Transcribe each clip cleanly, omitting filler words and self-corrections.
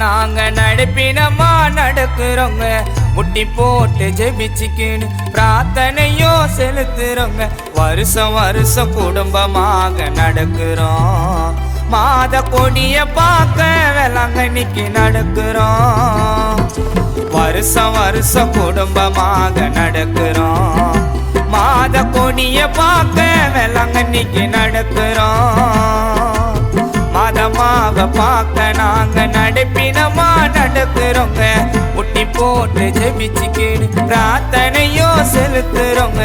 நாங்க நடுப்பினமா நடக்கிறோங்க முட்டி போட்டு ஜெபிச்சுக்கின்னு பிரார்த்தனையோ செலுத்துறோங்க வருஷம் வருஷம் குடும்பமாக நடக்கிறோம் மாத கொடிய பார்க்க வேளாங்கண்ணிக்கு நடக்கிறோம் வருஷம் வருஷம் குடும்பமாக நடக்கிறோம் மாத கொடிய பார்க்க வேளாங்கண்ணிக்கு நடக்கிறோம் மதமாக பார்க்க நாங்க நடுப்பினமா நடக்கிறோங்க முட்டி போட்டு ஜெபிச்சுக்கின்னு பிரார்த்தனையோ செலுத்துறோங்க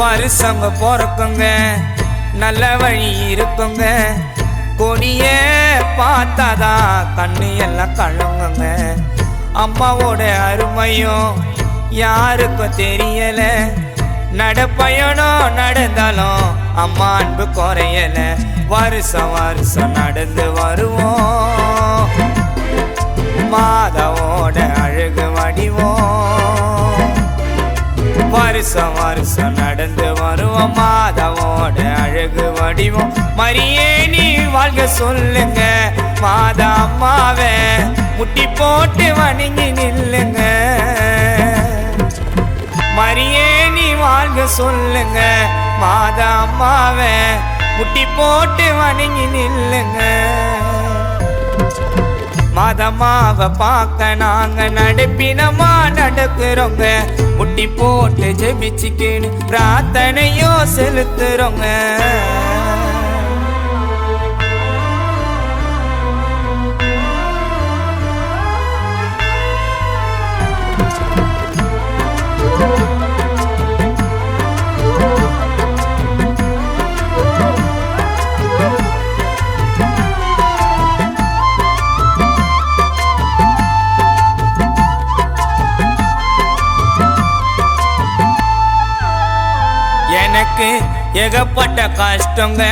வருஷங்க பிறக்குங்க நல்ல வழி இருக்குங்க கொடிய பார்த்தாதான் கண்ணு எல்லாம் கழுங்குங்க அம்மாவோட அருமையும் யாருக்கும் தெரியல நடப்பயணம் நடந்தாலும் அம்மா அன்பு குறையல வருஷம் வருஷம் நடந்து வருவோம் மாதாவோட அழகு வடிவோம் வருஷம் வருஷம் நடந்து வருவோம் மாதாவோட அழகு வடிவோம் மரியே நீ வாழ்க சொல்லுங்க மாதா அம்மாவே முட்டி போட்டு வணங்கி நில்லுங்க மரியே நீ வாழ்க சொல்லுங்க மாதா அம்மாவே முட்டி போட்டு வணங்கி நில்லுங்க மதமாவ பார்க்க நாங்க நடுப்பினமா நடக்கிறோங்க முட்டி போட்டு ஜெபிச்சுக்கின்னு பிரார்த்தனையோ செலுத்துறோங்க எனக்கு ஏகப்பட்ட கஷ்டங்க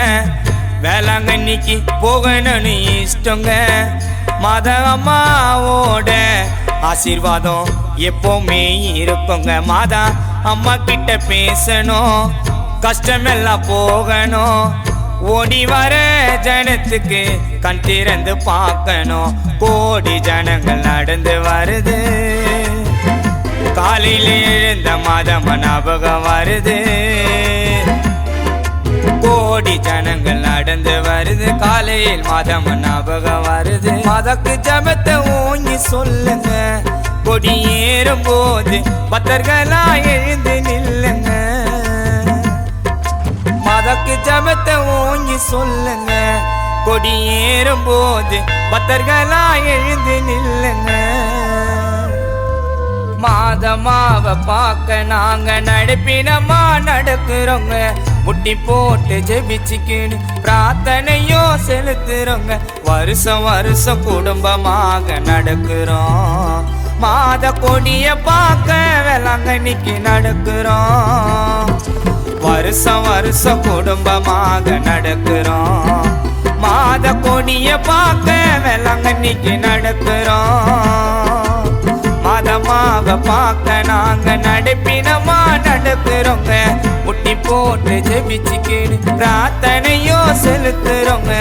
வேளாங்கண்ணிக்கு போகணும்னு இஷ்டங்க மத அம்மாவோட ஆசீர்வாதம் எப்பவுமே இருக்குங்க மாதா அம்மா கிட்ட பேசணும் கஷ்டமெல்லாம் போகணும் ஓடி வர ஜனத்துக்கு கண் திறந்து பார்க்கணும் கோடி ஜனங்கள் நடந்து வருது காலையில் எழுந்த மதம ஞாபகம் வருது கோடி ஜனங்கள் நடந்து வருது காலையில் மதம ஞாபகம் வருது மதக்கு ஜபத்தை ஓங்கி சொல்லுங்க கொடி ஏறும் போது பக்தர்களா எழுந்து நில்லுங்க மதக்கு ஜபத்தை ஓங்கி சொல்லுங்க கொடி ஏறும் போது பக்தர்களா எழுந்து நில்லுங்க மாதமாவ பார்க்க நாங்க நடுப்பினமா நடக்கிறோங்க முட்டி போட்டு ஜெபிச்சுக்கின்னு பிரார்த்தனையோ செலுத்துறோங்க வருஷம் வருஷம் குடும்பமாக நடக்கிறோம் மாத கொடிய பார்க்க வேளாங்கண்ணிக்கு நடக்கிறோம் வருஷம் வருஷம் குடும்பமாக நடக்கிறோம் மாத கொடிய பார்க்க வேளாங்கண்ணிக்கு நடக்கிறோம் மதமாக பார்க்க நாங்க நடுப்பினமா நடக்கிறோங்க முட்டி போட்டு ஜெபிச்சுக்கின்னு பிரார்த்தனையோ செலுத்துறோங்க